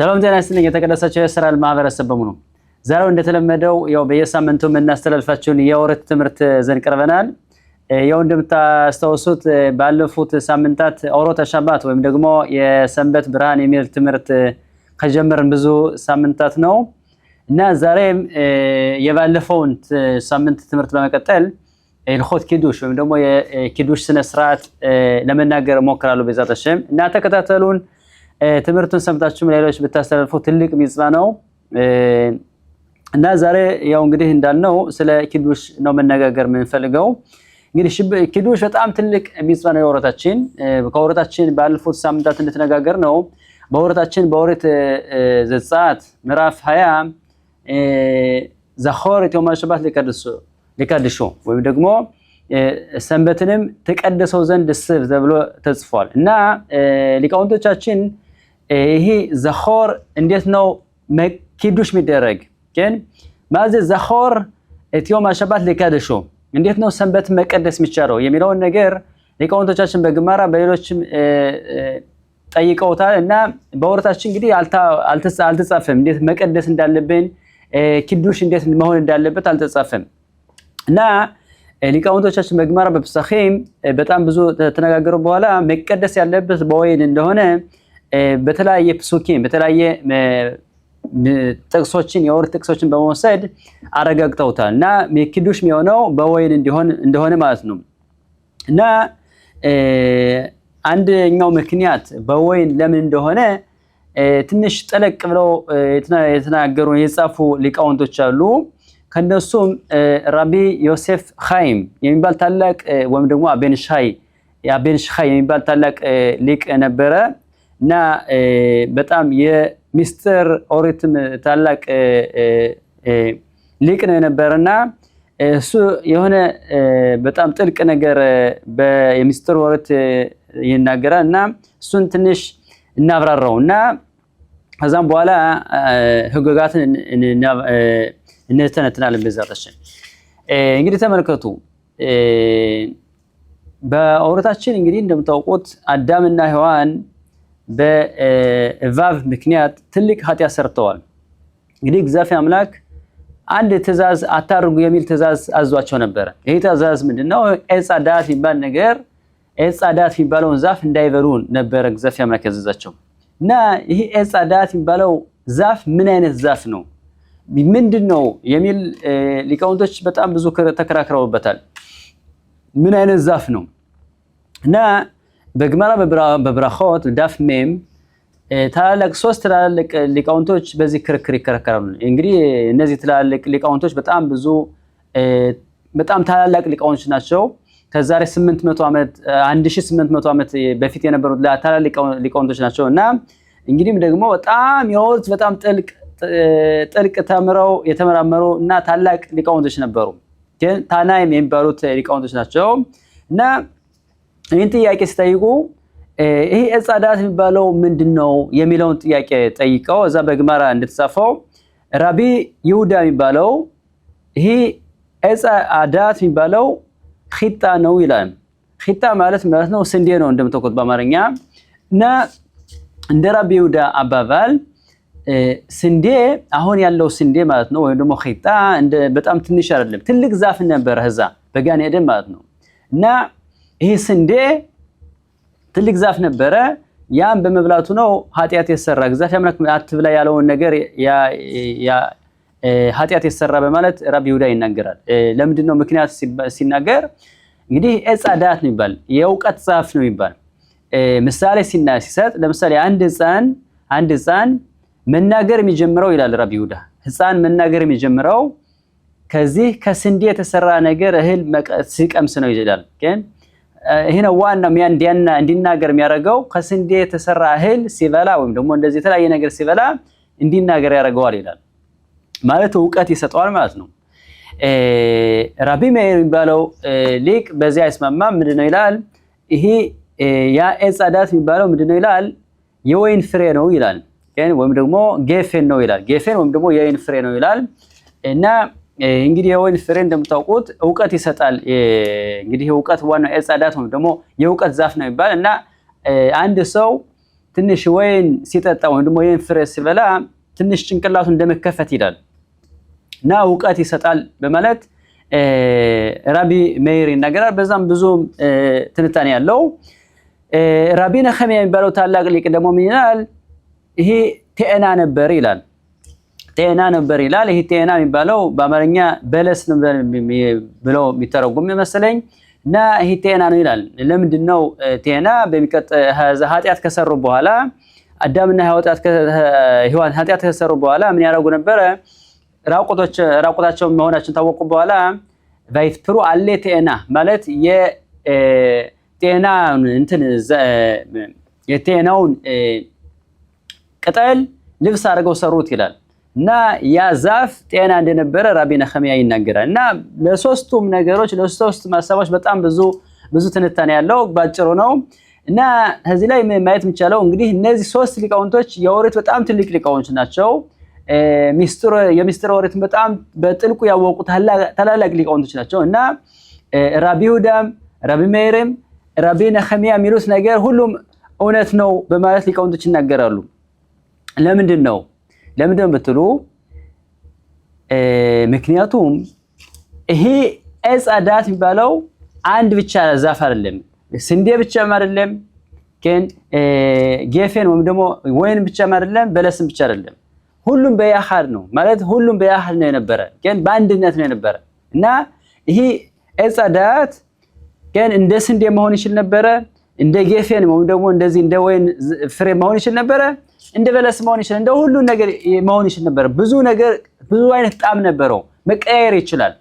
ሰላም ጤና ይስጥልኝ የተቀደሳችሁ የእስራኤል ማህበረሰብ በሙሉ ዛሬው እንደተለመደው ያው በየሳምንቱ የምናስተላልፋችሁን የኦሪት ትምህርት ዘን ቀርበናል። ያው እንደምታስታውሱት ባለፉት ሳምንታት ኦሮት ሻባት ወይም ደግሞ የሰንበት ብርሃን የሚል ትምህርት ከጀመርን ብዙ ሳምንታት ነው እና ዛሬም የባለፈውን ሳምንት ትምህርት በመቀጠል الخوت كيدوش ወይም ደግሞ የኪዱሽ ስነ ስርዓት ለመናገር ሞክራለሁ በዛተሽም እና ተከታተሉን ትምህርቱን ሰምታችሁ ሌሎች ብታስተላልፉ ትልቅ ሚጽዋ ነው እና ዛሬ ያው እንግዲህ እንዳልነው ስለ ኪዱሽ ነው መነጋገር የምንፈልገው። እንግዲህ ኪዱሽ በጣም ትልቅ ሚጽዋ ነው የወረታችን ከወረታችን ባለፉት ሳምንታት እንደተነጋገር ነው በወረታችን በኦሪት ዘጸአት ምዕራፍ 20 ዘኾር የዮም ሸባት ሊቀድሾ ወይም ደግሞ ሰንበትንም ተቀደሰው ዘንድ ስብ ተብሎ ተጽፏል እና ሊቃውንቶቻችን ይሄ ዘኾር እንዴት ነው ኪዱሽ የሚደረግ ግን ማዘ ዘኾር የዮም ሸባት ሊቀድሾ እንዴት ነው ሰንበት መቀደስ የሚቻለው የሚለውን ነገር ሊቃውንቶቻችን በግማራ በሌሎችም ጠይቀውታል እና በወረታችን እንግዲህ አልተጻፈም እንዴት መቀደስ እንዳለብን ኪዱሽ እንዴት መሆን እንዳለበት አልተጻፈም እና ሊቃውንቶቻችን በግማራ በፍሳኺም በጣም ብዙ ተነጋገሩ በኋላ መቀደስ ያለበት በወይን እንደሆነ በተለያየ ፕሱኪም በተለያየ ጥቅሶችን የኦሪት ጥቅሶችን በመውሰድ አረጋግጠውታል እና ኪዱሽ የሚሆነው በወይን እንደሆነ ማለት ነው እና አንደኛው ምክንያት በወይን ለምን እንደሆነ ትንሽ ጠለቅ ብለው የተናገሩ የጻፉ ሊቃውንቶች አሉ። ከነሱም ራቢ ዮሴፍ ኻይም የሚባል ታላቅ ወይም ደግሞ አቤንሻይ የሚባል ታላቅ ሊቅ ነበረ እና በጣም የሚስጥር ኦሪትም ታላቅ ሊቅ ነው የነበረና እሱ የሆነ በጣም ጥልቅ ነገር በሚስጥር ኦሪት ይናገራል እና እሱን ትንሽ እናብራራውና ከዛም በኋላ ህግጋትን እንተነትናለን በዛታችን። እንግዲህ ተመልከቱ በኦሪታችን እንግዲህ እንደምታውቁት አዳምና ሔዋን በእባብ ምክንያት ትልቅ ኃጢአት ሰርተዋል። እንግዲህ እግዚአብሔር አምላክ አንድ ትእዛዝ አታርጉ የሚል ትእዛዝ አዟቸው ነበር። ይሄ ትእዛዝ ምንድነው? ዕፀ ዳት የሚባል ነገር ዕፀ ዳት የሚባለውን ዛፍ እንዳይበሉ ነበር እግዚአብሔር አምላክ ያዘዛቸው እና ይሄ ዕፀ ዳት የሚባለው ዛፍ ምን አይነት ዛፍ ነው ምንድነው የሚል ሊቃውንቶች በጣም ብዙ ተከራክረውበታል። ምን አይነት ዛፍ ነው እና በግማራ በብራኾት ዳፍ ሜም ታላላቅ ሶስት ታላላቅ ሊቃውንቶች በዚህ ክርክር ይከራከራሉ። እንግዲህ እነዚህ ታላላቅ ሊቃውንቶች በጣም ታላላቅ ሊቃውንቶች ናቸው። ከዛሬ 800 ዓመት 1800 ዓመት በፊት የነበሩት ታላላቅ ሊቃውንቶች ናቸው እና እንግዲህም ደግሞ በጣም የወርት በጣም ጥልቅ ተምረው የተመራመሩ እና ታላቅ ሊቃውንቶች ነበሩ። ታናይም የሚባሉት ሊቃውንቶች ናቸው እና ይህን ጥያቄ ሲጠይቁ ይሄ ዕፀ ዳት የሚባለው ምንድነው የሚለውን ጥያቄ ጠይቀው እዛ በግማራ እንደተጻፈው ራቢ ይሁዳ የሚባለው ይሄ ዕፀ ዳት የሚባለው ኺጣ ነው ይላል። ኺጣ ማለት ነው ስንዴ ነው እንደምታውቁት በአማርኛ እና እንደ ራቢ ይሁዳ አባባል ስንዴ አሁን ያለው ስንዴ ማለት ነው ወይ ደግሞ ኺጣ በጣም ትንሽ አይደለም ትልቅ ዛፍ ነበር እዛ በጋን ኤደን ማለት ነው እና ይሄ ስንዴ ትልቅ ዛፍ ነበረ ያን በመብላቱ ነው ኃጢአት የሰራ እግዚአብሔር አምላክ አትብላ ያለውን ነገር ኃጢአት የሰራ በማለት ራቢ ይሁዳ ይናገራል። ለምንድን ነው ምክንያት ሲናገር እንግዲህ ዕፀ ዳት ነው ይባል የእውቀት ዛፍ ነው ይባል ምሳሌ ሲሰጥ ለምሳሌ አንድ ህፃን መናገር የሚጀምረው ይላል ራቢ ይሁዳ ህፃን መናገር የሚጀምረው ከዚህ ከስንዴ የተሰራ ነገር እህል ሲቀምስ ነው ይላል። ግን ይሄ ነው ዋናው እንዲናገር የሚያደርገው ከስንዴ የተሰራ እህል ሲበላ ወይም ደግሞ እንደዚህ የተለያየ ነገር ሲበላ እንዲናገር ያደርገዋል ይላል። ማለት ዕውቀት ይሰጠዋል ማለት ነው። ራቢ ሜር የሚባለው ሊቅ በዚህ አይስማማም። ምንድነው ይላል? ይሄ ያ ዕፀ ዳት የሚባለው ምንድነው ይላል? የወይን ፍሬ ነው ይላል። ወይም ደግሞ ጌፌን ነው ይላል። ጌፌን ወይም ደግሞ የወይን ፍሬ ነው ይላል እና እንግዲህ የወይን ፍሬ እንደምታውቁት ዕውቀት ይሰጣል። እንግዲህ ዕውቀት ዋናው ዕፀ ዳት ወይም ደግሞ የዕውቀት ዛፍ ነው ይባል እና አንድ ሰው ትንሽ ወይን ሲጠጣ ወይም ደግሞ ወይን ፍሬ ሲበላ ትንሽ ጭንቅላቱ እንደመከፈት ይላል እና እውቀት ይሰጣል በማለት ራቢ ሜይር ይናገራል። በዛም ብዙ ትንታኔ ያለው ራቢ ነኸሚያ የሚባለው ታላቅ ሊቅ ደግሞ ምን ይላል? ይሄ ቴና ነበር ይላል። ቴና ነበር ይላል። ይሄ ቴና የሚባለው በአማርኛ በለስ ነበር ብለው የሚተረጉም መሰለኝ እና ይሄ ቴና ነው ይላል። ለምንድን ነው ቴና? ኃጢአት ከሰሩ በኋላ አዳምና ሔዋን ኃጢአት ከሰሩ በኋላ ምን ያደርጉ ነበረ? ራቁታቸው መሆናቸውን ታወቁ በኋላ ቫይትፕሩ አለ ቴና ማለት የቴናውን ቅጠል ልብስ አድርገው ሰሩት ይላል እና ያ ዛፍ ጤና እንደነበረ ራቢ ነኸሚያ ይናገራል። እና ለሶስቱም ነገሮች ለሶስት ማሳባዎች በጣም ብዙ ትንታኔ ያለው ባጭሩ ነው። እና እዚህ ላይ ማየት የሚቻለው እንግዲህ እነዚህ ሶስት ሊቃውንቶች የኦሪት በጣም ትልቅ ሊቃውንቶች ናቸው። የሚስጥር ኦሪትን በጣም በጥልቁ ያወቁ ታላላቅ ሊቃውንቶች ናቸው። እና ራቢ ይሁዳም ራቢ ሜይርም ራቢ ነኸሚያ የሚሉት ነገር ሁሉም እውነት ነው በማለት ሊቃውንቶች ይናገራሉ። ለምንድን ነው ብትሉ ምክንያቱም ይሄ ዕፀ ዳት የሚባለው አንድ ብቻ ዛፍ አይደለም፣ ስንዴ ብቻም አይደለም፣ ግን ጌፌን ወይም ደግሞ ወይን ብቻም አይደለም፣ በለስም ብቻ አይደለም። ሁሉም በያሃድ ነው ማለት ሁሉም በያሃድ ነው የነበረ፣ ግን በአንድነት ነው የነበረ እና ይሄ ዕፀ ዳት ግን እንደ ስንዴ መሆን ይችል ነበረ፣ እንደ ጌፌን ወይም ደግሞ እንደዚህ እንደ ወይን ፍሬ መሆን ይችል ነበረ፣ እንደ በለስ መሆን ይችል እንደ ሁሉ ነገር መሆን ይችል ነበረ። ብዙ አይነት ጣዕም ነበረው፣ መቀያየር ይችላል።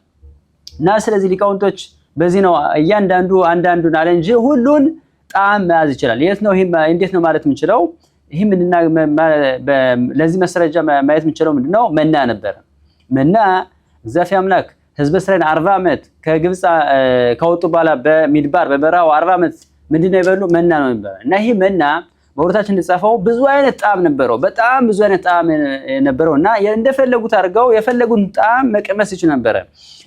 እና ስለዚህ ሊቃውንቶች በዚህ ነው እያንዳንዱ አንዳንዱን አለ እንጂ ሁሉን ጣዕም መያዝ ይችላል። እንዴት ነው ማለት የምንችለው? ይሄ ለዚህ መስረጃ ማየት የምንችለው ምንድነው? መና ነበረ። መና እግዚአብሔር አምላክ ህዝበ እስራኤል 40 ዓመት ከግብጽ ከወጡ በኋላ በሚድባር በበረሃው 40 ዓመት ምንድነው ይበሉ? መና ነው ነበር። እና ይሄ መና በወርታችን እንደጻፈው ብዙ አይነት ጣዕም ነበረው፣ በጣም ብዙ አይነት ጣዕም ነበረው እና እንደፈለጉት አድርገው የፈለጉን ጣዕም መቀመስ ይችላል ነበረ።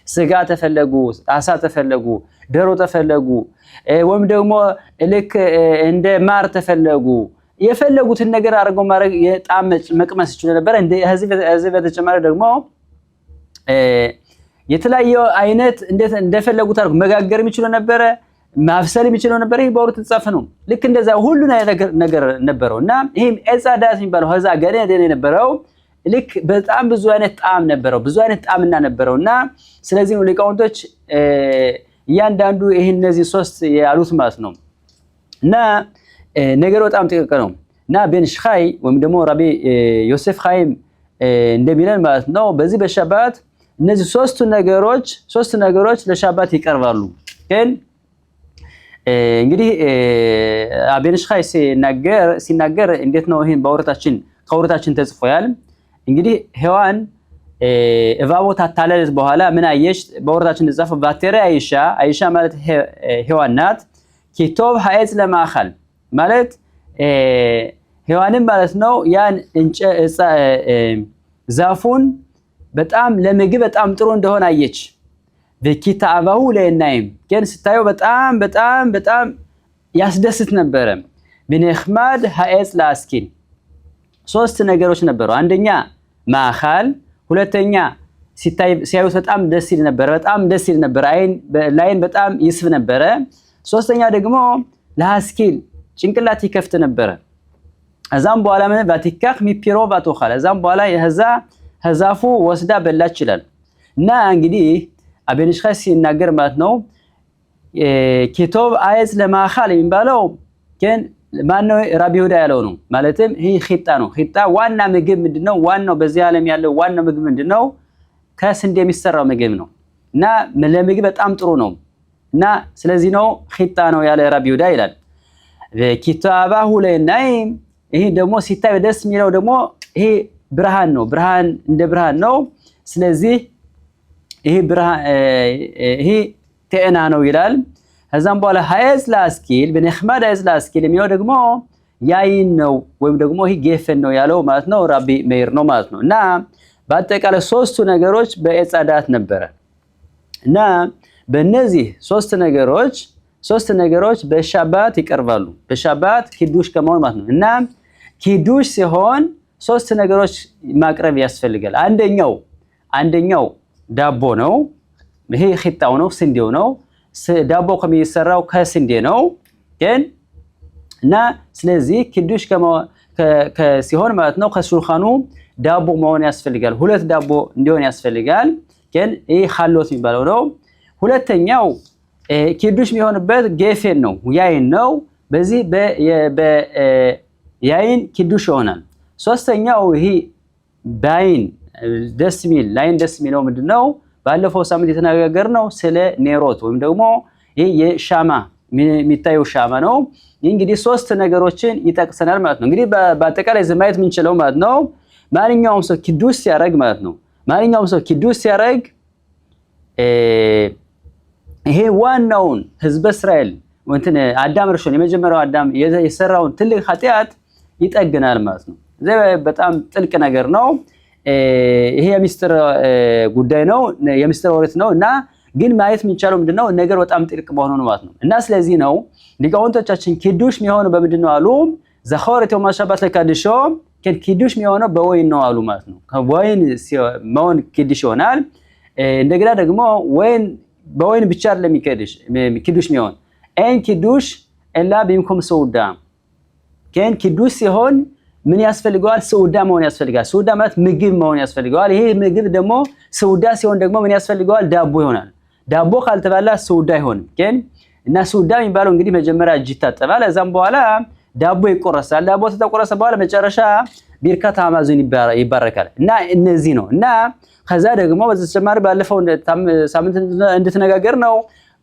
ስጋ ተፈለጉ፣ አሳ ተፈለጉ፣ ዶሮ ተፈለጉ፣ ወይም ደግሞ ልክ እንደ ማር ተፈለጉ፣ የፈለጉትን ነገር አድርገው ማድረግ የጣዕም መቅመስ ይችላል ነበረ። እዚህ በተጨማሪ ደግሞ የተለያየ አይነት እንደፈለጉት አድርገው መጋገር የሚችሉ ነበረ፣ ማብሰል የሚችለው ነበር። ይሄ በኦሪት የተጻፈ ነው። ልክ እንደዛ ሁሉ ነገር ነበረው እና ይሄም ዕፀ ዳት የሚባለው ከዛ ገደል የነበረው ልክ በጣም ብዙ አይነት ጣዕም ነበረው፣ ብዙ አይነት ጣዕምና ነበረው እና ስለዚህ ነው ሊቃውንቶች እያንዳንዱ ይሄን እነዚህ ሶስት ያሉት ማለት ነው። እና ነገሩ በጣም ጥቅቅ ነው እና ቤን ሽኻይ ወይም ደግሞ ራቢ ዮሴፍ ኻይም እንደሚለን ማለት ነው በዚህ በሻባት እነዚህ ሶስት ነገሮች ለሻባት ይቀርባሉ። ግን እንግዲህ ቤን ሽኻይ ሲናገር እንዴት ነው ይሄን ከኦሪታችን ተጽፎያል። እንግዲህ ሔዋን እባቡ ታታለለት በኋላ ምን አየሽ? በኦሪታችን ተጻፈ ባቴሪ አይሻ ማለት ሔዋን ናት። ኪቶብ ሀኤጽ ለማአኻል ማለት ሔዋንም ማለት ነው ያን ዛፉን በጣም ለምግብ በጣም ጥሩ እንደሆነ አየች። በኪታባሁ ለናይም ግን ስታየው በጣም ያስደስት ነበረ። ቢነኽማድ ሀኤጽ ላስኪን ሶስት ነገሮች ነበሩ። አንደኛ ማአኻል፣ ሁለተኛ ሲያዩት በጣም ደስ ይል ነበር፣ ላይን በጣም ይስብ ነበረ። ሶስተኛ ደግሞ ለሐስኪል ጭንቅላት ይከፍት ነበረ። እዛም በኋላ ምን ባቲካክ ሚፒሮ ባቶኻል እዛም በኋላ ዛፉ ወስዳ በላች ይላል። እና እንግዲህ ቤን ሽኻይ ሲናገር ማለት ነው ኪቶብ ሀኤጽ ለማአኻል የሚባለው ግን ማነው? ራቢ ይሁዳ ያለው ነው። ማለትም ይሄ ኺጣ ነው። ኺጣ ዋና ምግብ ምንድነው? ዋናው በዚህ ዓለም ያለው ዋናው ምግብ ምንድነው? ከስንዴ የሚሰራው ምግብ ነው እና ለምግብ በጣም ጥሩ ነው እና ስለዚህ ነው ኺጣ ነው ያለ ራቢ ይሁዳ ይላል። ኪታባሁ ለናይም ይሄ ደግሞ ሲታይ ደስ የሚለው ደግሞ ይሄ ብርሃን ነው። እንደ ብርሃን ነው። ስለዚህ ይሄ ቴና ነው ይላል። ከዛም በኋላ ሀኤጽ ላስኪል በነኽማድ ሀኤጽ ላስኪል የሚለው ደግሞ ያይን ነው ወይም ደግሞ ይሄ ጌፈን ነው ያለው ማለት ነው። ራቢ ሜይር ነው ማለት ነው። እና በአጠቃላይ ሶስቱ ነገሮች በዕፀ ዳት ነበረ እና በእነዚህ ሶስት ነገሮች በሻባት ይቀርባሉ። በሻባት ኪዱሽ ከመሆን ማለት ነው። እና ኪዱሽ ሲሆን ሶስት ነገሮች ማቅረብ ያስፈልጋል። አንደኛው ዳቦ ነው። ይሄ ኺጣው ነው፣ ስንዴው ነው። ዳቦ ከሚሰራው ከስንዴ ነው ግን እና ስለዚህ ኪዱሽ ሲሆን ማለት ነው ከሹልኻኑ ዳቦ መሆን ያስፈልጋል። ሁለት ዳቦ እንዲሆን ያስፈልጋል። ግን ይሄ ኻሎት የሚባለው ነው። ሁለተኛው ኪዱሽ የሚሆንበት ጌፌን ነው፣ ያይን ነው። በዚህ ያይን ኪዱሽ ይሆናል። ሶስተኛው ይሄ ባይን ደስ የሚል ላይን ደስ የሚለው ምንድነው? ባለፈው ሳምንት የተነጋገርነው ስለ ኔሮት ወይም ደግሞ ይሄ የሻማ የሚታየው ሻማ ነው። እንግዲህ ሶስት ነገሮችን ይጠቅሰናል ማለት ነው። እንግዲህ በአጠቃላይ ማየት የምንችለው ማለት ነው ማንኛውም ሰው ኪዱሽ ሲያደርግ ማለት ነው ማንኛውም ሰው ኪዱሽ ሲያደርግ ይሄ ዋናውን ህዝበ እስራኤል ወንትን አዳም እርሾን የመጀመሪያው አዳም የሰራውን ትልቅ ኃጢአት ይጠግናል ማለት ነው። በጣም ጥልቅ ነገር ነው። ይሄ የሚስጥር ጉዳይ ነው፣ የሚስጥር ወሬት ነው እና ግን ማየት የሚቻለው ምንድነው ነገር በጣም ጥልቅ መሆኑ ነው ማለት ነው። እና ስለዚህ ነው ሊቃውንቶቻችን ኪዱሽ የሚሆነው በምንድነው አሉ? ዘኸወረት የውመ ሸባት ለካድሾ ኪዱሽ የሚሆነው በወይን ነው አሉ ማለት ነው። ወይን መሆን ኪዱሽ ይሆናል። እንደገና ደግሞ በወይን ብቻ አይደለም ኪዱሽ የሚሆን ኤን ኪዱሽ ኤላ ቢምኩም ሰውዳ ኪዱሽ ሲሆን ምን ያስፈልገዋል? ሰውዳ መሆን ያስፈልጋል። ሰውዳ ማለት ምግብ መሆን ያስፈልገዋል። ይሄ ምግብ ደግሞ ሰውዳ ሲሆን ደግሞ ምን ያስፈልገዋል? ዳቦ ይሆናል። ዳቦ ካልተባላ ሰውዳ አይሆንም። እና ሰውዳ የሚባለው እንግዲህ መጀመሪያ እጅ ይታጠባል፣ እዛም በኋላ ዳቦ ይቆረሳል። ዳቦ ተቆረሰ በኋላ መጨረሻ ቢርከት አማዙን ይባረካል። እና እነዚህ ነው። እና ከዛ ደግሞ በተጨማሪ ባለፈው ሳምንት እንድትነጋገር ነው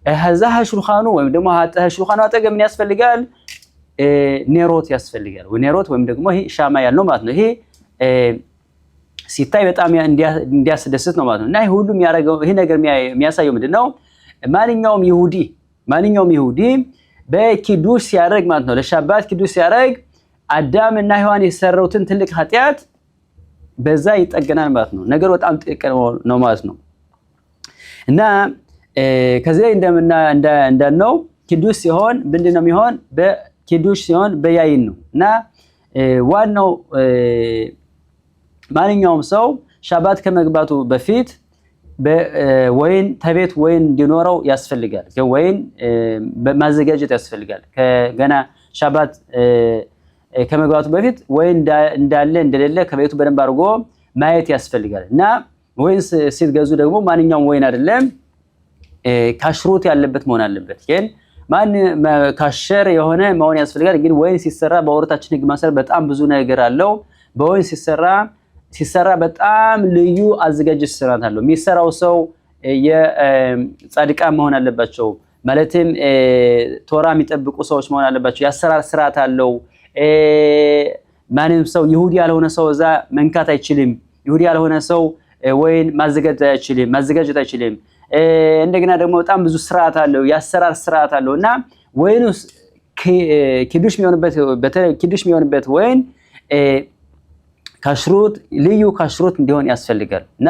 ከዛ ሹልኻኑ ወይም ደግሞ ሹልኻኑ አጠገብ ምን ያስፈልጋል? ኔሮት ያስፈልጋል። ኔሮት ወይም ደግሞ ይሄ ሻማ ያለው ማለት ነው። ይሄ ሲታይ በጣም እንዲያስደስት ነው ማለት ነው። እና ይሄ ሁሉ የሚያደርገው ይሄ ነገር የሚያሳየው ምንድነው? ማንኛውም ይሁዲ በኪዱሽ ሲያደርግ ማለት ነው ለሻባት ኪዱሽ ሲያደርግ አዳም እና ሔዋን የሰሩትን ትልቅ ኃጢአት በዛ ይጠገናል ማለት ነው። ነገር በጣም ጥልቅ ነው ማለት ነው። እና ከዚህ ላይ እንዳልነው ኪዱሽ ሲሆን ምንድነው የሚሆን? ኪዱሽ ሲሆን በያይን ነው። እና ዋናው ማንኛውም ሰው ሻባት ከመግባቱ በፊት በወይን ተቤት ወይን እንዲኖረው ያስፈልጋል። ወይን ማዘጋጀት ያስፈልጋል። ገና ሻባት ከመግባቱ በፊት ወይን እንዳለ እንደሌለ ከቤቱ በደንብ አድርጎ ማየት ያስፈልጋል። እና ወይን ሲገዙ ደግሞ ማንኛውም ወይን አይደለም ካሽሩት ያለበት መሆን አለበት። ግን ካሸር የሆነ መሆን ያስፈልጋል። ግን ወይን ሲሰራ በኦሪታችን ሕግ መሰረት በጣም ብዙ ነገር አለው። በወይን ሲሰራ በጣም ልዩ አዘጋጅት ስርዓት አለው። የሚሰራው ሰው የጻድቃን መሆን አለባቸው። ማለትም ቶራ የሚጠብቁ ሰዎች መሆን አለባቸው። የአሰራር ስርዓት አለው። ማንም ሰው ይሁዲ ያልሆነ ሰው እዛ መንካት አይችልም። ይሁዲ ያልሆነ ሰው ወይን ማዘጋጀት አይችልም። እንደገና ደግሞ በጣም ብዙ ስርዓት አለው፣ የአሰራር ስርዓት አለው። እና ወይኑ ኪዱሽ የሚሆንበት ወይን ካሽሩት ልዩ ካሽሩት እንዲሆን ያስፈልጋል። እና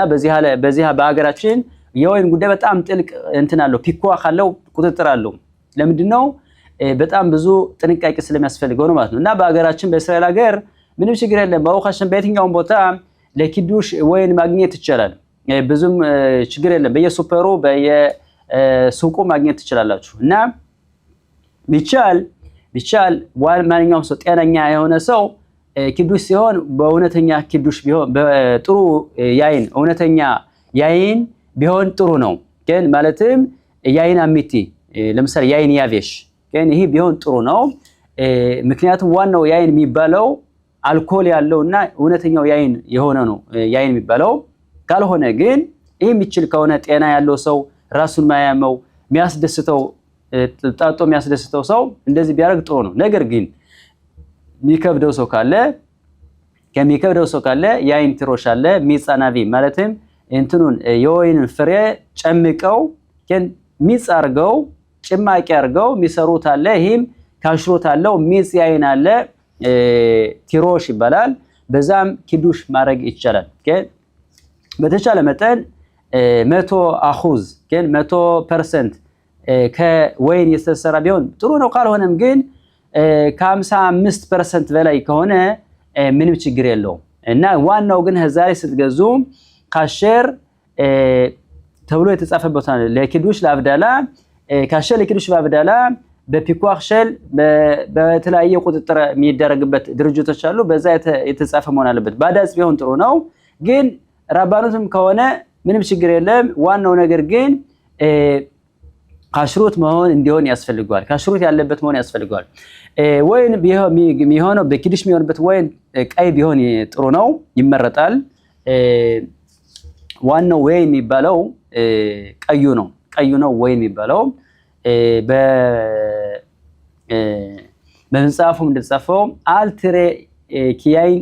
በዚህ በሀገራችን የወይን ጉዳይ በጣም ጥልቅ እንትን አለው፣ ፒኳክ አለው፣ ቁጥጥር አለው። ለምንድነው? በጣም ብዙ ጥንቃቄ ስለሚያስፈልገው ነው ማለት ነው። እና በሀገራችን በእስራኤል ሀገር ምንም ችግር የለም። በአውኻሽን በየትኛውም ቦታ ለኪዱሽ ወይን ማግኘት ይቻላል። ብዙም ችግር የለም። በየሱፐሩ በየሱቁ ማግኘት ትችላላችሁ። እና ቢቻል ማንኛውም ሰው ጤነኛ የሆነ ሰው ኪዱሽ ሲሆን በእውነተኛ ኪዱሽ ቢሆን በጥሩ ያይን እውነተኛ ያይን ቢሆን ጥሩ ነው። ግን ማለትም ያይን አሚቲ ለምሳሌ ያይን ያቬሽ ግን ይሄ ቢሆን ጥሩ ነው። ምክንያቱም ዋናው ያይን የሚባለው አልኮል ያለውና እውነተኛው ያይን የሆነ ነው ያይን የሚባለው። ካልሆነ ግን ይሄ የሚችል ከሆነ ጤና ያለው ሰው ራሱን ማያመው የሚያስደስተው ጣጦ የሚያስደስተው ሰው እንደዚህ ቢያደርግ ጥሩ ነው። ነገር ግን የሚከብደው ሰው ካለ ያይን ትሮሽ አለ ሚጻናቪ ማለትም እንትኑን የወይንን ፍሬ ጨምቀው ግን ሚጽ አርገው ጭማቂ አርገው የሚሰሩት አለ። ይሄም ካሽሩት አለው። ሚጽ ያይን አለ ቲሮሽ ይባላል። በዛም ኪዱሽ ማድረግ ይቻላል። በተቻለ መጠን 100% ግን 100% ከወይን የተሰራ ቢሆን ጥሩ ነው። ካልሆነም ግን ከ55% በላይ ከሆነ ምንም ችግር የለውም። እና ዋናው ግን ዛሬ ስትገዙ ካሸር ተብሎ የተጻፈበት ለኪዱሽ ለአብዳላ ካሸር ለኪዱሽ ለአብዳላ በፒኳክ ሸል በተለያየ ቁጥጥር የሚደረግበት ድርጅቶች አሉ። በዛ የተጻፈ መሆን አለበት። ባዳጽ ቢሆን ጥሩ ነው፣ ግን ራባኑትም ከሆነ ምንም ችግር የለም። ዋናው ነገር ግን ካሽሩት መሆን እንዲሆን ያስፈልጋል። ካሽሩት ያለበት መሆን ያስፈልጋል። ወይን የሚሆነው በኪዱሽ የሚሆንበት ወይን ቀይ ቢሆን ጥሩ ነው፣ ይመረጣል። ዋናው ወይን የሚባለው ቀዩ ነው። ቀዩ ነው ወይን የሚባለው በመጽሐፉም እንደተጻፈው አልትሬ ኪያይን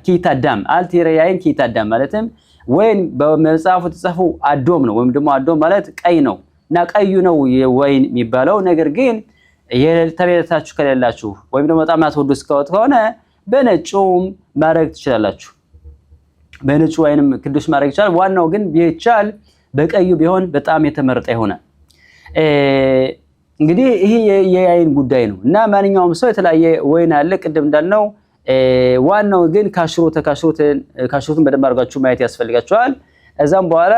ኪታዳም አልትሬ ያይን ኪታዳም ማለትም ወይን በመጽሐፉ ተጻፈው አዶም ነው፣ ወይም ደግሞ አዶም ማለት ቀይ ነው እና ቀዩ ነው ወይን የሚባለው። ነገር ግን የተቤታችሁ ከሌላችሁ ወይም ደግሞ በጣም አትወዱስ ከሆነ በነጩም ማድረግ ትችላላችሁ። በነጩ ወይንም ቅዱስ ማድረግ ይችላል። ዋናው ግን ቢቻል በቀዩ ቢሆን በጣም የተመረጠ ይሆናል። እንግዲህ ይሄ የአይን ጉዳይ ነው እና ማንኛውም ሰው የተለያየ ወይን አለ ቅድም እንዳልነው። ዋናው ግን ካሽሩትን በደንብ አድርጋችሁ ማየት ያስፈልጋችኋል። እዛም በኋላ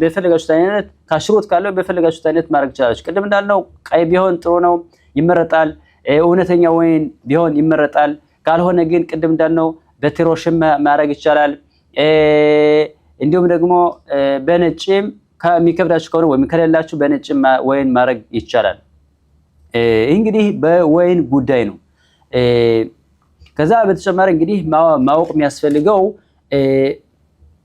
በፈለጋችሁት አይነት ካሽሩት ካለው በፈለጋችሁት አይነት ማድረግ ይችላል። ቅድም እንዳልነው ቀይ ቢሆን ጥሩ ነው፣ ይመረጣል። እውነተኛ ወይን ቢሆን ይመረጣል። ካልሆነ ግን ቅድም እንዳልነው በቲሮሽም ማድረግ ይቻላል። እንዲሁም ደግሞ በነጭም ከሚከብዳችሁ ከሆነ ወይም ከሌላችሁ በነጭም ወይን ማድረግ ይቻላል። እንግዲህ በወይን ጉዳይ ነው። ከዛ በተጨማሪ እንግዲህ ማወቅ የሚያስፈልገው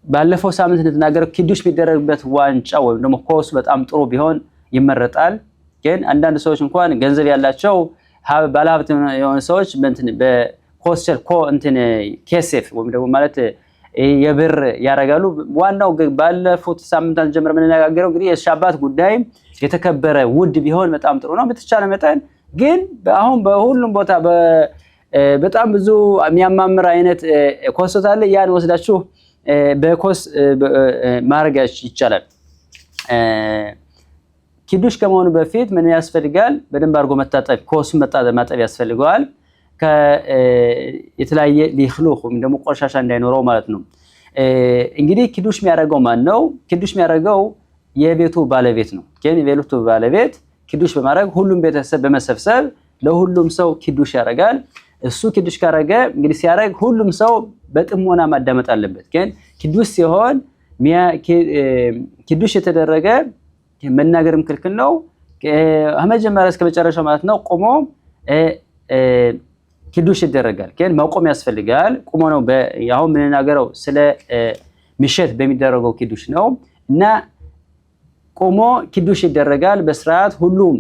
ባለፈው ሳምንት እንደተናገረው ኪዱሽ የሚደረግበት ዋንጫ ወይም ደግሞ ኮስ በጣም ጥሩ ቢሆን ይመረጣል። ግን አንዳንድ ሰዎች እንኳን ገንዘብ ያላቸው ባለሀብት የሆኑ ሰዎች በኮስቸር ኬሴፍ ወይም ደግሞ ማለት የብር ያረጋሉ። ዋናው ባለፉት ሳምንታት ጀምሮ የምንነጋገረው እንግዲህ የሻባት ጉዳይ የተከበረ ውድ ቢሆን በጣም ጥሩ ነው። በተቻለ መጠን ግን አሁን በሁሉም ቦታ በጣም ብዙ የሚያማምር አይነት ኮስት አለ። ያን ወስዳችሁ በኮስ ማድረግ ይቻላል። ኪዱሽ ከመሆኑ በፊት ምን ያስፈልጋል? በደንብ አድርጎ መታጠብ፣ ኮሱን ማጠብ ያስፈልገዋል። የተለያየ ሊኽሉኽ ወይም ደግሞ ቆሻሻ እንዳይኖረው ማለት ነው። እንግዲህ ኪዱሽ የሚያደርገው ማን ነው? ኪዱሽ የሚያደርገው የቤቱ ባለቤት ነው። ግን የቤቱ ባለቤት ኪዱሽ በማድረግ ሁሉም ቤተሰብ በመሰብሰብ ለሁሉም ሰው ኪዱሽ ያደርጋል። እሱ ኪዱሽ ካረገ እንግዲህ ሲያደርግ ሁሉም ሰው በጥሞና ማዳመጥ አለበት። ግን ኪዱሽ ሲሆን ኪዱሽ የተደረገ መናገርም ክልክል ነው። ከመጀመሪያ እስከ መጨረሻው ማለት ነው ቆሞ ኪዱሽ ይደረጋል። ግን መቆም ያስፈልጋል። ቆሞ ነው ያው የምንናገረው ስለ ምሽት በሚደረገው ኪዱሽ ነው እና ቆሞ ኪዱሽ ይደረጋል በስርዓት። ሁሉም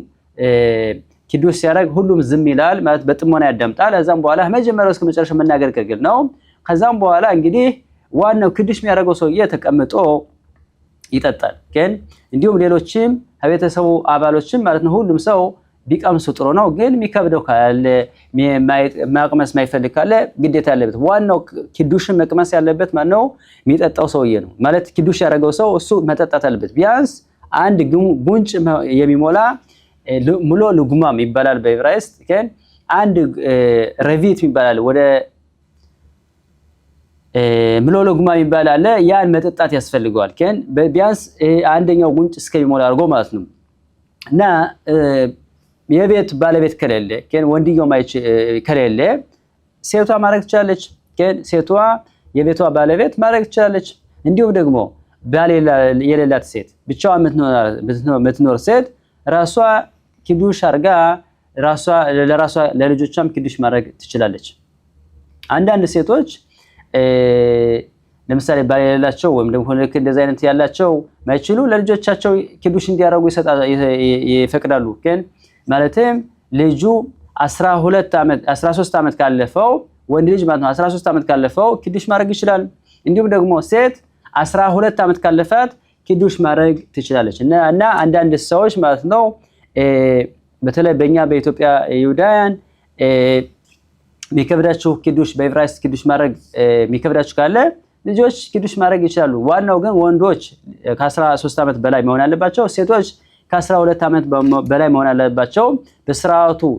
ኪዱሽ ሲያደርግ ሁሉም ዝም ይላል ማለት በጥሞና ያዳምጣል። ከዛም በኋላ ከመጀመሪያው እስከ መጨረሻው መናገር ክልክል ነው። ከዛም በኋላ እንግዲህ ዋናው ኪዱሽ የሚያደርገው ሰውዬ ተቀምጦ ይጠጣል። ግን እንዲሁም ሌሎችም ከቤተሰቡ አባሎችም ማለት ነው ሁሉም ሰው ቢቀምሱ ጥሩ ነው። ግን የሚከብደው ካለ ማቅመስ ማይፈልግ ካለ ግዴታ ያለበት ዋናው ኪዱሽን መቅመስ ያለበት ማነው? የሚጠጣው ሰውዬ ነው ማለት ኪዱሽ ያደረገው ሰው እሱ መጠጣት አለበት። ቢያንስ አንድ ጉንጭ የሚሞላ ሙሎ ልጉማም ይባላል በዕብራይስጥ። ግን አንድ ረቪት ይባላል ወደ ሙሎ ልጉማም ይባላል። ያን መጠጣት ያስፈልገዋል። ግን ቢያንስ አንደኛው ጉንጭ እስከሚሞላ አድርጎ ማለት ነው እና የቤት ባለቤት ከሌለ ግን ወንድየው ከሌለ ሴቷ ማድረግ ትችላለች። ግን ሴቷ የቤቷ ባለቤት ማድረግ ትችላለች። እንዲሁም ደግሞ ባል የሌላት ሴት ብቻዋን የምትኖር ሴት ራሷ ኪዱሽ አርጋ ለራሷ ለልጆቿም ኪዱሽ ማድረግ ትችላለች። አንዳንድ ሴቶች ለምሳሌ ባል የሌላቸው ወይም ደግሞ ልክ እንደዚህ አይነት ያላቸው ማይችሉ ለልጆቻቸው ኪዱሽ እንዲያደርጉ ይፈቅዳሉ። ግን ማለትም ልጁ 13 ዓመት ካለፈው ወንድ ልጅ ማለት ነው 13 ዓመት ካለፈው ኪዱሽ ማድረግ ይችላል። እንዲሁም ደግሞ ሴት 12 ዓመት ካለፋት ኪዱሽ ማድረግ ትችላለች። እና አንዳንድ ሰዎች ማለት ነው በተለይ በእኛ በኢትዮጵያ ይሁዳውያን የሚከብዳችሁ ኪዱሽ በዕብራይስጥ ኪዱሽ ማድረግ የሚከብዳችሁ ካለ ልጆች ኪዱሽ ማድረግ ይችላሉ። ዋናው ግን ወንዶች ከ13 ዓመት በላይ መሆን አለባቸው። ሴቶች ከ12 ዓመት በላይ መሆን አለባቸው። በስርዓቱን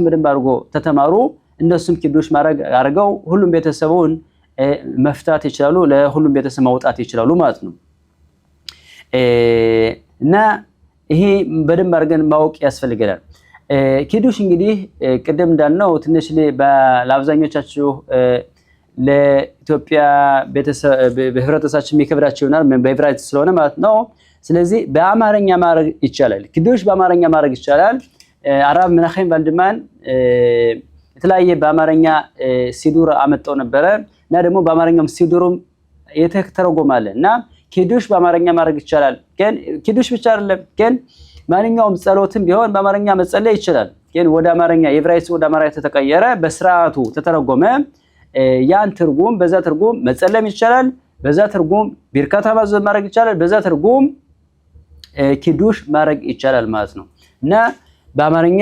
በደንብ አድርጎ ተተማሩ እነሱም ኪዱሽ ማድረግ አድርገው ሁሉም ቤተሰቡን መፍታት ይችላሉ፣ ለሁሉም ቤተሰብ ማውጣት ይችላሉ ማለት ነው። እና ይሄ በደንብ አድርገን ማወቅ ያስፈልገናል። ኪዱሽ እንግዲህ ቅድም እንዳልነው ትንሽ ለአብዛኞቻችሁ ለኢትዮጵያ በህብረተሰባችን የሚከብዳቸው ይሆናል በዕብራይስጥ ስለሆነ ማለት ነው። ስለዚህ በአማርኛ ማድረግ ይቻላል። ኪዱሽ በአማርኛ ማድረግ ይቻላል። አራብ መናኸም ቫልድማን የተለያየ በአማርኛ ሲዱር አመጣው ነበረ እና ደግሞ በአማርኛም ሲዱሩም የተተረጎማለ እና ኪዱሽ በአማርኛ ማድረግ ይቻላል። ግን ኪዱሽ ብቻ አይደለም፣ ግን ማንኛውም ጸሎትም ቢሆን በአማርኛ መጸለይ ይችላል። ግን ወደ አማርኛ ዕብራይስጥ ወደ አማርኛ ተቀየረ፣ በስርዓቱ ተተረጎመ። ያን ትርጉም በዛ ትርጉም መጸለም ይቻላል፣ በዛ ትርጉም ቢርካታ ማዘዝ ማድረግ ይቻላል፣ በዛ ትርጉም ኪዱሽ ማድረግ ይቻላል ማለት ነው። እና በአማርኛ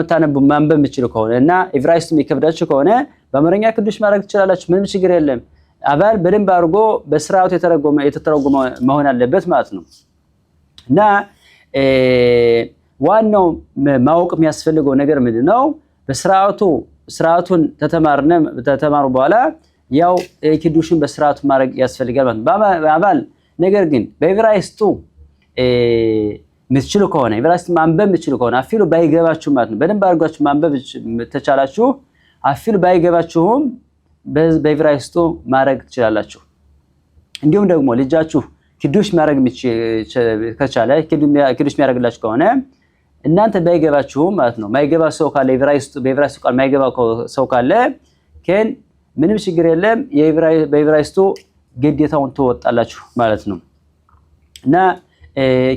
መታነቡ ማንበብ የምትችሉ ከሆነ እና ዕብራይስጥ የሚከብዳችሁ ከሆነ በአማርኛ ኪዱሽ ማድረግ ትችላላችሁ፣ ምንም ችግር የለም። አባል በደንብ አድርጎ በስርዓቱ የተተረጎመ መሆን አለበት ማለት ነው። እና ዋናው ማወቅ የሚያስፈልገው ነገር ምንድነው? ስርዓቱን ተተማሩ በኋላ ያው ኪዱሽን በስርዓቱ ማድረግ ያስፈልጋል ማለት ነው። አባል ነገር ግን በዕብራይስጡ ምትችሉ ከሆነ ዕብራይስጥ ማንበብ ምትችሉ ከሆነ አፊሉ ባይገባችሁ ማለት ነው፣ በደንብ አድርጋችሁ ማንበብ ተቻላችሁ፣ አፊሉ ባይገባችሁም በዕብራይስጡ ማድረግ ትችላላችሁ። እንዲሁም ደግሞ ልጃችሁ ኪዱሽ ማድረግ ከቻለ ኪዱሽ የሚያደርግላችሁ ከሆነ እናንተ ባይገባችሁም ማለት ነው፣ ማይገባ ሰው ካለ በዕብራይስጡ ቃል ማይገባ ሰው ካለ ግን ምንም ችግር የለም፣ በዕብራይስጡ ግዴታውን ትወጣላችሁ ማለት ነው። እና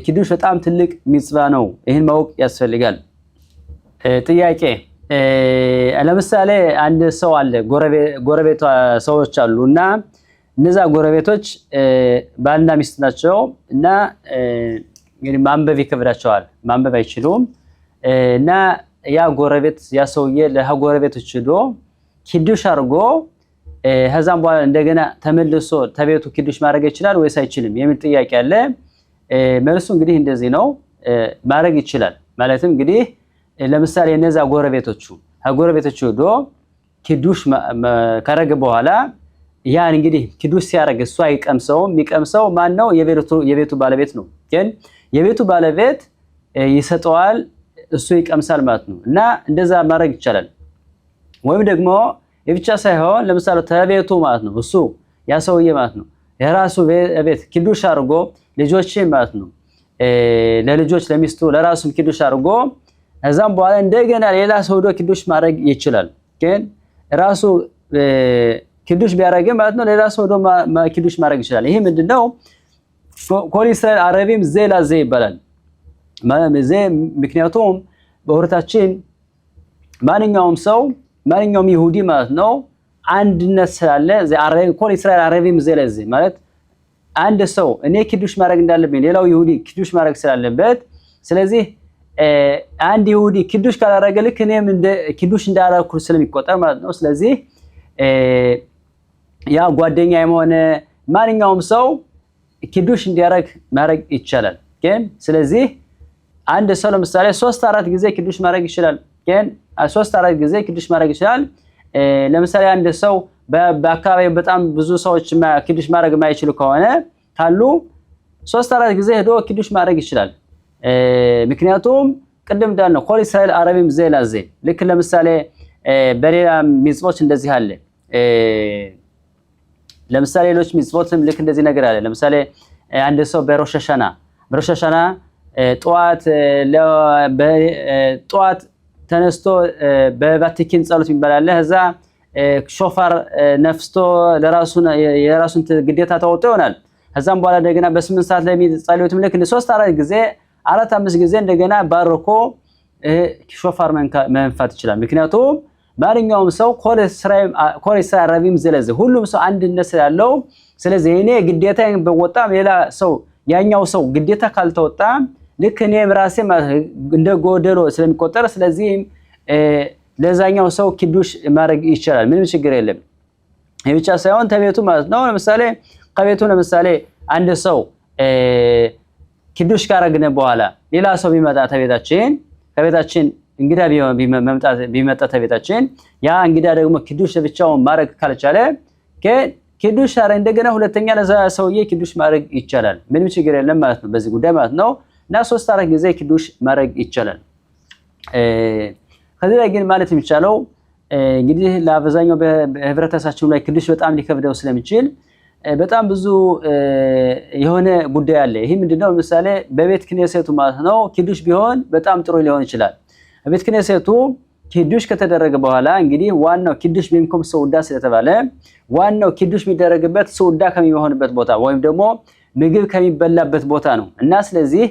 ኪዱሽ በጣም ትልቅ ሚጽዋ ነው፣ ይህን ማወቅ ያስፈልጋል። ጥያቄ ለምሳሌ አንድ ሰው አለ፣ ጎረቤት ሰዎች አሉ እና እነዛ ጎረቤቶች ባልና ሚስት ናቸው እና እንግዲህ ማንበብ ይከብዳቸዋል፣ ማንበብ አይችሉም። እና ያ ሰውዬ ለጎረቤቶች ሄዶ ኪዱሽ አድርጎ ከዛም በኋላ እንደገና ተመልሶ ተቤቱ ኪዱሽ ማድረግ ይችላል ወይስ አይችልም የሚል ጥያቄ አለ። መልሱ እንግዲህ እንደዚህ ነው፣ ማድረግ ይችላል። ማለትም እንግዲህ ለምሳሌ እነዛ ጎረቤቶቹ ሄዶ ኪዱሽ ካረገ በኋላ ያን እንግዲህ ኪዱሽ ሲያረግ እሱ አይቀምሰውም፣ የሚቀምሰው ማን ነው? የቤቱ ባለቤት ነው። ግን የቤቱ ባለቤት ይሰጠዋል፣ እሱ ይቀምሳል ማለት ነው። እና እንደዛ ማድረግ ይቻላል። ወይም ደግሞ የብቻ ሳይሆን ለምሳሌ ተቤቱ ማለት ነው፣ እሱ ያ ሰውዬ ማለት ነው የራሱ ቤት ኪዱሽ አድርጎ ልጆችን ማለት ነው ለልጆች ለሚስቱ ለራሱም ኪዱሽ አድርጎ ከዛም በኋላ እንደገና ሌላ ሰው ዶ ኪዱሽ ማድረግ ይችላል። ግን ራሱ ኪዱሽ ቢያረግ ማለት ነው ሌላ ሰው ዶ ኪዱሽ ማድረግ ይችላል። ይሄ ምንድነው? ኮል እስራኤል አረቢም ዜላ ዘ ይባላል። ምክንያቱም በወርታችን ማንኛውም ይሁዲ ማለት ነው አንድነት ስላለ ኮል እስራኤል አረቢም ዜላ ዘ ማለት አንድ ሰው እኔ ኪዱሽ ማድረግ እንዳለብኝ ሌላው ይሁዲ ኪዱሽ ማድረግ ስላለበት፣ ስለዚህ አንድ ይሁዲ ኪዱሽ ካላረገ ልክ እኔም እንደ ኪዱሽ እንዳላረኩ ስለሚቆጠር ማለት ነው። ስለዚህ ያ ጓደኛ የሆነ ማንኛውም ሰው ኪዱሽ እንዲያረግ ማድረግ ይቻላል። ግን ስለዚህ አንድ ሰው ለምሳሌ 3-4 ጊዜ ኪዱሽ ማድረግ ይችላል። ግን 3-4 ጊዜ ኪዱሽ ማድረግ ይችላል። ለምሳሌ አንድ ሰው በአካባቢው በጣም ብዙ ሰዎች ኪዱሽ ማድረግ የማይችሉ ከሆነ ካሉ 3-4 ጊዜ ሄዶ ኪዱሽ ማድረግ ይችላል። ምክንያቱም ቅድም እንዳልነው ኮል እስራኤል አረቢም ዜላ ዘ ልክ ለምሳሌ በሌላ ሚጽቦች እንደዚህ አለ። ለምሳሌ ሌሎች ሚጽቦችም ልክ እንደዚህ ነገር አለ። ለምሳሌ አንድ ሰው በሮሽ ሐሻና ጠዋት ተነስቶ በቫቲካን ጸሎት ይባላል። ከዛ ሾፋር ነፍስቶ የራሱን ግዴታ ተወጥቶ ይሆናል። ከዛም በኋላ እንደገና በ8 ሰዓት ላይ የሚጸልዩትም ልክ 3-4 ጊዜ 4-5 ጊዜ እንደገና ባርኮ ሾፋር መንፋት ይችላል። ምክንያቱም ማንኛውም ሰው ኮል እስራኤል አረቢም ዘለዘ ሁሉም ሰው አንድነት ስላለው፣ ስለዚህ እኔ ግዴታዬን በወጣም ሌላ ሰው ያኛው ሰው ግዴታ ካልተወጣ ልክ እኔም ራሴ እንደ ጎደሎ ስለሚቆጠር፣ ስለዚህ ለዛኛው ሰው ኪዱሽ ማድረግ ይችላል፣ ምንም ችግር የለም። ይህ ብቻ ሳይሆን ተቤቱ ማለት ነው። ለምሳሌ ከቤቱ ለምሳሌ አንድ ሰው ኪዱሽ ካረግነ በኋላ ሌላ ሰው ቢመጣ ከቤታችን እንግዳ ቢመጣ ተቤታችን ያ እንግዳ ደግሞ ኪዱሽ ብቻውን ማድረግ ካልቻለ ኪዱሽ አረ እንደገና ሁለተኛ ለዛ ሰውዬ ኪዱሽ ማድረግ ይቻላል። ምንም ችግር የለም ማለት ነው በዚህ ጉዳይ ማለት ነው። እና 3-4 ጊዜ ኪዱሽ ማድረግ ይቻላል። ከዚህ ላይ ግን ማለት የሚቻለው እንግዲህ ለአብዛኛው በህብረተሰባችን ላይ ኪዱሽ በጣም ሊከብደው ስለሚችል በጣም ብዙ የሆነ ጉዳይ አለ። ይሄ ምንድነው? ለምሳሌ በቤት ክኔሴቱ ማለት ነው ኪዱሽ ቢሆን በጣም ጥሩ ሊሆን ይችላል። በቤት ክኔሴቱ ኪዱሽ ከተደረገ በኋላ እንግዲህ ዋናው ኪዱሽ በሚቆም ሰውዳ ስለተባለ ዋናው ኪዱሽ የሚደረግበት ሰውዳ ከሚሆንበት ቦታ ወይም ደግሞ ምግብ ከሚበላበት ቦታ ነው። እና ስለዚህ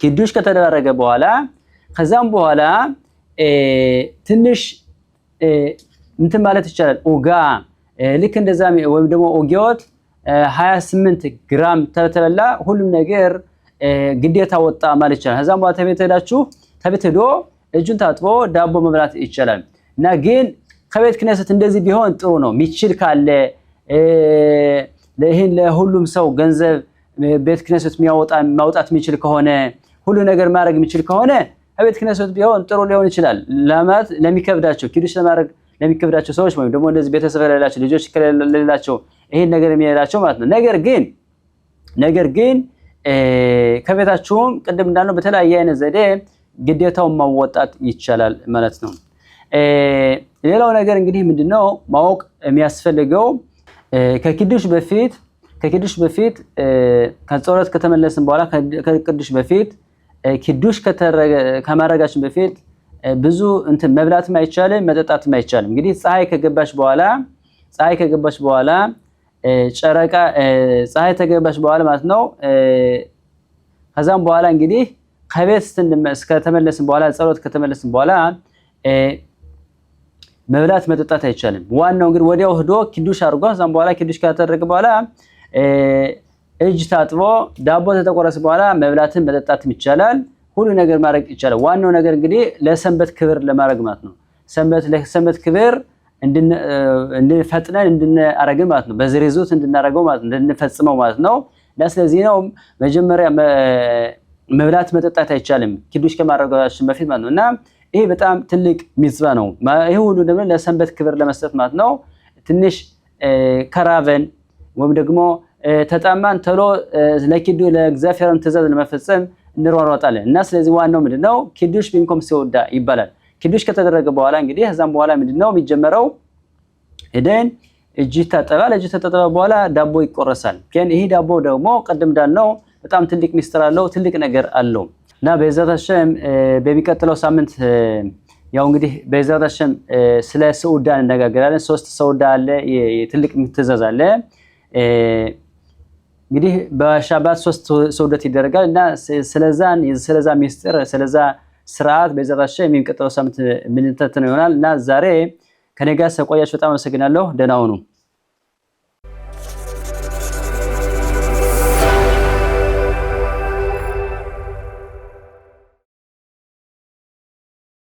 ኪዱሽ ከተደረገ በኋላ ከዛም በኋላ ትንሽ እንትን ማለት ይቻላል። ኦጋ ልክ እንደዛ ወይም ደግሞ ኦጌዎት 28 ግራም ተበላ ሁሉም ነገር ግዴታ ወጣ ማለት ይቻላል። ከዛም በኋላ ተቤት ሄዶ እጁን ታጥቦ ዳቦ መብላት ይቻላል። እና ግን ከቤት ክኔሴት እንደዚህ ቢሆን ጥሩ ነው። ሚችል ካለ ለይሄን ለሁሉም ሰው ገንዘብ ቤት ክኔሴት ማውጣት የሚችል ከሆነ ሁሉ ነገር ማድረግ የሚችል ከሆነ ቤት ክኔሴት ቢሆን ጥሩ ሊሆን ይችላል። ለማለት ለሚከብዳቸው ኪዱሽ ለማድረግ ለሚከብዳቸው ሰዎች ወይም ደግሞ እንደዚህ ቤተሰብ ለሌላቸው ልጆች ከሌላቸው ይሄን ነገር የሚያላቸው ማለት ነው። ነገር ግን ከቤታችሁም ቅድም እንዳልነው በተለያየ አይነት ዘዴ ግዴታውን ማወጣት ይቻላል ማለት ነው። ሌላው ነገር እንግዲህ ምንድነው ማወቅ የሚያስፈልገው ከኪዱሽ በፊት ከጸሎት ከተመለስን በኋላ ከኪዱሽ በፊት ኪዱሽ ከማድረጋችን በፊት ብዙ እንትን መብላትም አይቻልም መጠጣትም አይቻልም። እንግዲህ ፀሐይ ከገባች በኋላ ጨረቃ ፀሐይ ተገባች በኋላ ማለት ነው። ከዛም በኋላ እንግዲህ ከቤት ከተመለስን በኋላ ጸሎት ከተመለስን በኋላ መብላት መጠጣት አይቻልም። ዋናው እንግዲህ ወዲያው ሄዶ ኪዱሽ አድርጎ ከዛም በኋላ ኪዱሽ ከተደረገ በኋላ እጅ ታጥቦ ዳቦ ተቆረሰ በኋላ መብላትን መጠጣትም ይቻላል። ሁሉ ነገር ማድረግ ይቻላል። ዋናው ነገር እንግዲህ ለሰንበት ክብር ለማድረግ ማለት ነው። ለሰንበት ክብር እንድንፈጥነን እንድናረግ ማለት ነው። በዝርዝት እንድናረገው ማለት ነው፣ እንድንፈጽመው ማለት ነው። ስለዚህ ነው መጀመሪያ መብላት መጠጣት አይቻልም ኪዱሽ ከማድረጋችን በፊት ማለት ነው። እና ይሄ በጣም ትልቅ ሚጽዋ ነው። ይሄ ሁሉ ደግሞ ለሰንበት ክብር ለመስጠት ማለት ነው። ትንሽ ከራቨን ወይም ደግሞ ተጣማን ተሎ ለእግዚአብሔርን ትእዛዝ ለመፈጸም እንሯሯጣለን። እና ስለዚህ ዋናው ምንድነው ኪዱሽ ቢንኮም ሲወዳ ይባላል። ኪዱሽ ከተደረገ በኋላ እንግዲህ ከዛም በኋላ ምንድነው የሚጀመረው ሄደን እጅ ታጠባል። እጅ ተጠበ በኋላ ዳቦ ይቆረሳል። ግን ይሄ ዳቦ ደግሞ ቀደም እንዳልነው በጣም ትልቅ ሚስጥር አለው፣ ትልቅ ነገር አለው። እና በዛት ሸም በሚቀጥለው ሳምንት ያው እንግዲህ በዛት ሸም ስለ ሰውዳ እንነጋገራለን። 3 ሰውዳ አለ፣ ትልቅ ትእዛዝ አለ። እንግዲህ በሻባት 3 ሰውደት ይደረጋል። እና ስለዛ ሚስጥር ስለዛ ስርዓት በዛት ሸም የሚቀጥለው ሳምንት ምን ተተነው ይሆናል። እና ዛሬ ከኔ ጋር ስለቆያችሁ በጣም አመሰግናለሁ። ደህና ሁኑ።